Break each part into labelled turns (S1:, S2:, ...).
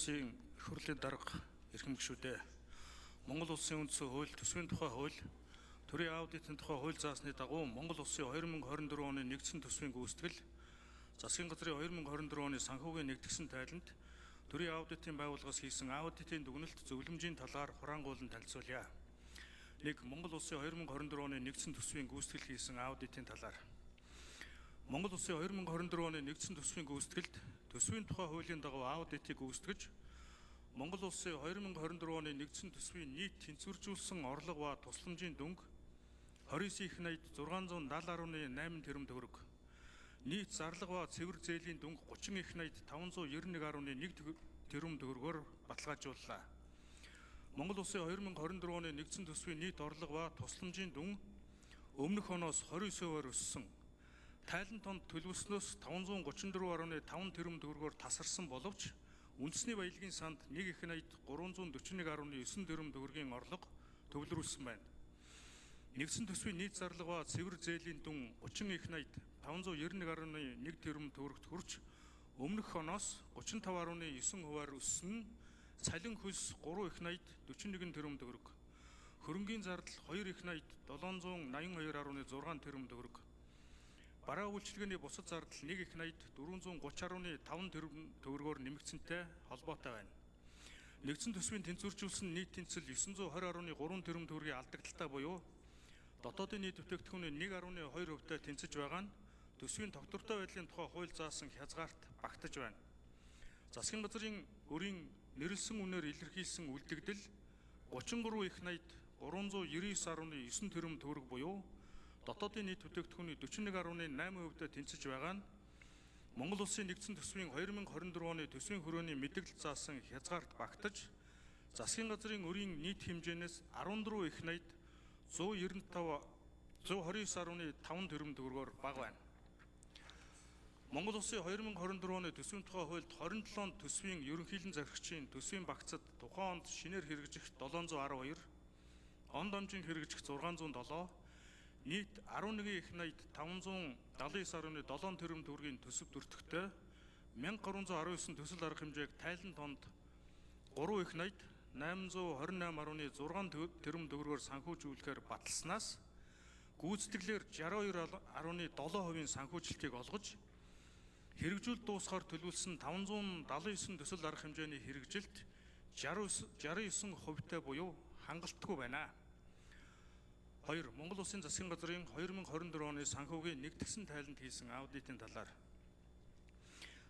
S1: улсын их хурлын дарга эрхэм гишүүдээ Монгол улсын үндсэн хууль, төсвийн тухай хууль, төрийн аудитын тухай хууль заасны дагуу Монгол улсын 2024 оны нэгдсэн төсвийн гүйцэтгэл, засгийн газрын 2024 оны санхүүгийн нэгдсэн тайланд төрийн аудитын байгууллагаас хийсэн аудитын дүгнэлт зөвлөмжийн талаар хураангуулан танилцуулъя. 1. Монгол улсын 2024 оны нэгдсэн төсвийн гүйцэтгэл хийсэн аудитын талаар. Монгол улсын 2024 оны нэгдсэн төсвийн гүйцэтгэлд төсвийн тухай хуулийн дагуу аудитыг гүйцэтгэж, Монгол улсын 2024 оны нэгдсэн төсвийн нийт тэнцвэржүүлсэн орлого ба тусламжийн дүнг 29 их найд 670.8 тэрбум төгрөг, нийт зарлага ба цэвэр зээлийн дүнг 30 их найд 591.1 тэрбум төгрөгөөр баталгаажууллаа. Монгол улсын 2024 оны нэгдсэн төсвийн нийт орлого ба тусламжийн дүн өмнөх оноос 29%-аар өссөн. Тайлан тонд төлөвлөснөөс 534.5 тэрбум төгрөгөөр тасарсан боловч үндэсний баялагын санд 1 их найд 341.9 тэрбум төгрөгийн орлого төвлөрүүлсэн байна. Нэгдсэн төсвийн нийт зарлага ба цэвэр зээлийн дүн 30 их найд 591.1 тэрбум төгрөгт хүрч өмнөх оноос 35.9%-аар өссөн. Цалин хөлс 3 их найд 41 тэрбум төгрөг, хөрөнгийн зардал 2 их найд 782.6 тэрбум төгрөг, бараа үйлчилгээний бусад зардал 1 их найд 430.5 тэрбум төгрөгөөр нэмэгдсэнтэй холбоотой байна. Нэгдсэн төсвийн тэнцвэржүүлсэн нийт тэнцэл 920.3 тэрбум төгрөгийн алдагдaltaй буюу дотоодын нийт бүтээгдэхүүний 1.2%-тай тэнцэж байгаа нь төсвийн тогтвортой байдлын тухай хууль заасан хязгаарт багтаж байна. Засгийн газрын өрийн нэрлсэн үнээр илэрхийлсэн үлдэгдэл 33 их найд 399.9 тэрбум төгрөг буюу дотоодын нийт бүтээгдэхүүний 41.8%-тай тэнцэж байгаа нь Монгол улсын нэгдсэн төсвийн 2024 оны төсвийн хүрээний мэдээлэл заасан хязгаарт багтаж, засгийн газрын өрийн нийт хэмжээнээс 14 их найд 129.5 тэрбум төгрөгөөр бага байна. Монгол улсын 2024 оны төсвийн тухай хуульд 27 төсвийн ерөнхийлөн захирагчийн төсвийн багцад тухайн онд шинээр хэрэгжих 712, он дамжин хэрэгжих 607, нийт 11 их найд 579.7 тэрбум төгрөгийн төсөв бүртгэгтэй 1319 төсөл арга хэмжээг тайлан тонд 3 их найд 828.6 тэрбум төгрөгөөр санхүүжүүлэхээр баталснаас гүйцэтгэлээр 62.7% санхүүжилтийг олгож, хэрэгжүүлэлт дуусгаар төлөвлөсөн 579 төсөл арга хэмжээний хэрэгжилт 69%-тай буюу хангалтгүй байна. 2. Монгол улсын засгийн газрын 2024 оны санхүүгийн нэгдсэн тайланд хийсэн аудитын талаар.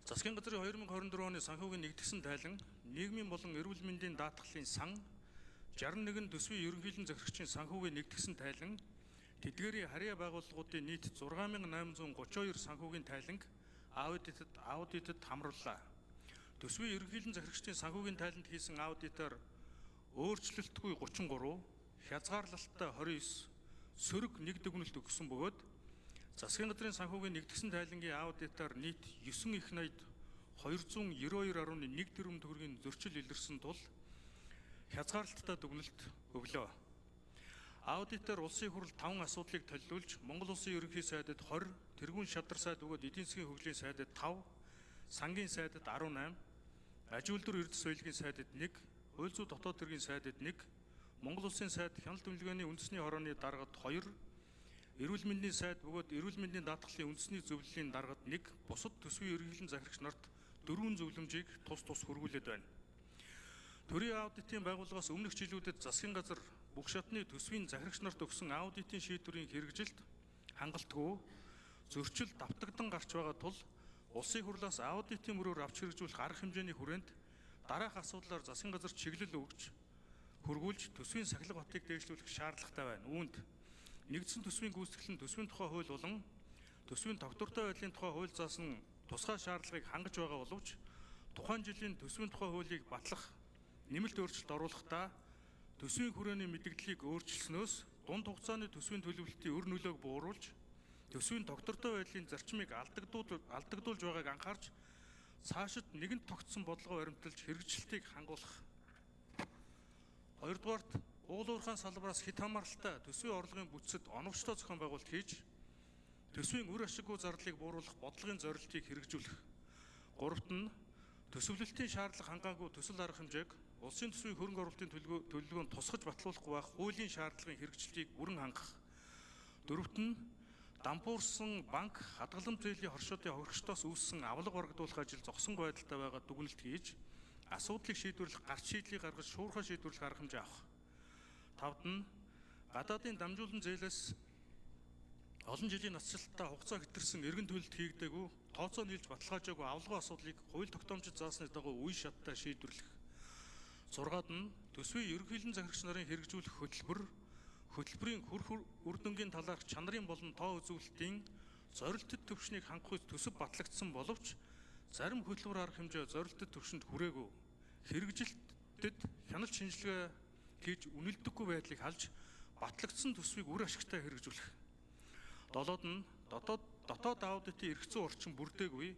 S1: Засгийн газрын 2024 оны санхүүгийн нэгдсэн тайлан нийгмийн болон эрүүл мэндийн даатгалын сан 61 төсвийн ерөнхийлөн захирагчийн санхүүгийн нэгдсэн тайлан тэдгээрийн харьяа байгууллагуудын нийт 6832 санхүүгийн тайланг аудитэд хамрууллаа. Төсвийн ерөнхийлөн захирагчдын санхүүгийн тайланд хийсэн аудитоор өөрчлөлтгүй 33, хязгаарлалттай 29, сөрөг 1 дүгнэлт өгсөн бөгөөд засгийн газрын санхүүгийн нэгдсэн тайлангийн аудитоор нийт 9 их найд 292.1 тэрбум төгрөгийн зөрчил илэрсэн тул хязгаарлалттай дүгнэлт өглөө. Аудитоор улсын хурал 5 асуудлыг төлөвлөж, Монгол улсын ерөнхий сайдад 20, тэргүүн шадар сайд бөгөөд эдийн засгийн хөгжлийн сайдад 5, сангийн сайдад 18, аж үйлдвэр эрдэс соёлын сайдад 1, хууль зүйн дотоод хэргийн сайдад 1, Монгол улсын сайд хяналт эмнэлгээний үндэсний хорооны даргад 2, эрүүл мэндийн сайд бөгөөд эрүүл мэндийн даатгалын үндэсний зөвлөлийн даргад 1, бусад төсвийн ерөнхийлөн захирагч нарт 4 зөвлөмжийг тус хүргүүлээд байна. Төрийн аудитын байгууллагаас өмнөх жилүүдэд засгийн газар бүх шатны төсвийн захирагч нарт өгсөн аудитын шийдвэрийн хэрэгжилт хангалтгүй, зөрчил давтагдан гарч байгаа тул улсын хурлаас аудитын мөрөөр авч хэрэгжүүлэх арга хэмжээний хүрээнд дараах асуудлаар засгийн газар чиглэл өгж хөргүүлж төсвийн сахилга батыг дээшлүүлэх шаардлагатай байна. Үүнд нэгдсэн төсвийн гүйцэтгэл нь төсвийн тухай хууль болон төсвийн тогтвортой байдлын тухай хууль заасан тусгай шаардлагыг хангаж байгаа боловч тухайн жилийн төсвийн тухай хуулийг батлах нэмэлт өөрчлөлт оруулахдаа төсвийн хүрээний мэдээллийг өөрчилснөөс дунд хугацааны төсвийн төлөвлөлтийн өр нөлөөг бууруулж төсвийн тогтвортой байдлын зарчмыг алдагдуулж байгааг анхаарч цаашид нэгэнт тогтсон бодлого баримталж хэрэгжилтийг хангуулах. 2 дугаарт уулуурхайн салбараас хэд хамааралтай төсвийн орлогын бүтцэд оновчтой зохион байгуулалт хийж төсвийн үр ашиггүй зардлыг бууруулах бодлогын зорилтыг хэрэгжүүлэх. 3-т нь төсөвлөлтийн шаардлага хангаагүй төсөл арга хэмжээг улсын төсвийн хөрөнгө оруулалтын төлөвлөгөөнд тусгаж батлуулахгүй байх хуулийн шаардлагын хэрэгжилтийг бүрэн хангах. Дөрөвт нь дампуурсан банк хадгаламж зээлийн хоршоодын хохирогчдоос үүссэн авлага барагдуулах ажил зогсон байдалтай байгаа дүгнэлт хийж асуудлыг шийдвэрлэх гарч шийдлийг гаргаж шуурхай шийдвэрлэх арга хэмжээ авах. Тавд нь гадаадын дамжуулан зээлээс олон жилийн насжилттай хугацаа хэтэрсэн эргэн төлөлт хийгдээгүй тооцоо нийлж баталгаажаагүй авлагын асуудлыг хууль тогтоомжид заасны дагуу үе шаттай шийдвэрлэх. 6-ад нь төсвийн ерөнхийлөн захирагч нарын хэрэгжүүлэх хөтөлбөрийн үр дүнгийн талаарх чанарын болон тоо үзүүлэлтийн зорилттой төвшнийг хангахуйц төсөв батлагдсан боловч зарим хөтөлбөр арга хэмжээ зорилттой төвшөнд хүрээгүй хэрэгжилтэд хяналт шинжилгээ хийж үнэлдэггүй байдлыг халж батлагдсан төсвийг үр ашигтай хэрэгжүүлэх. 7-д нь дотоод аудитын эрх зүйн орчин бүрдээгүй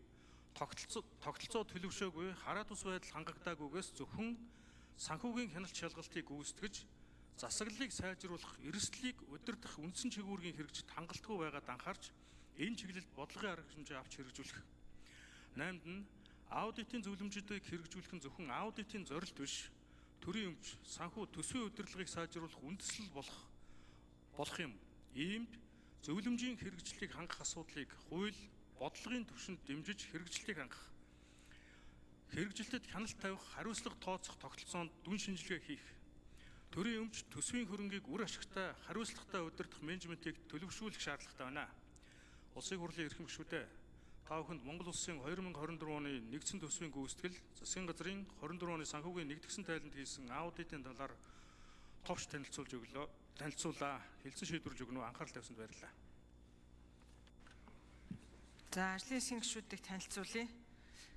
S1: тогтолцоо төлөвшөөгүй хараа тус байдал хангагдаагүйгээс зөвхөн санхүүгийн хяналт шалгалтыг гүйцэтгэж засаглалыг сайжруулах эрсдлийг удирдах үндсэн чиглэлийн хэрэгжит хангалтгүй байгаад анхаарч энэ чиглэлд бодлогын арга хэмжээ авч хэрэгжүүлэх. 8-д нь аудитын зөвлөмжүүдийг хэрэгжүүлэх нь зөвхөн аудитын зорилт биш төрийн өмч санхүү төсвийн удирдлагыг сайжруулах үндэслэл болох юм. Иймд зөвлөмжийн хэрэгжлийг хангах асуудлыг хууль бодлогын түвшинд дэмжиж хэрэгжлийг хангах. Хэрэгжилтэд хяналт тавих, хариуцлага тооцох тогтолцоонд дүн шинжилгээ хийх. Төрийн өмч төсвийн хөрөнгийг үр ашигтай, хариуцлагатай удирдах менежментийг төлөвшүүлэх шаардлагатай байна. Улсын хурлын эрхэм гишүүдээ та бүхэнд Монгол Улсын 2024 оны нэгдсэн төсвийн гүйцэтгэл, засгийн газрын 24 оны санхүүгийн нэгдсэн тайланд хийсэн аудитын талаар товч танилцуулаа. Хэлсэн шийдвэрлэж өгнө. Анхаарал тавьсанд баярлалаа.
S2: За ажлын хэсгийн гишүүдийг танилцуулъя.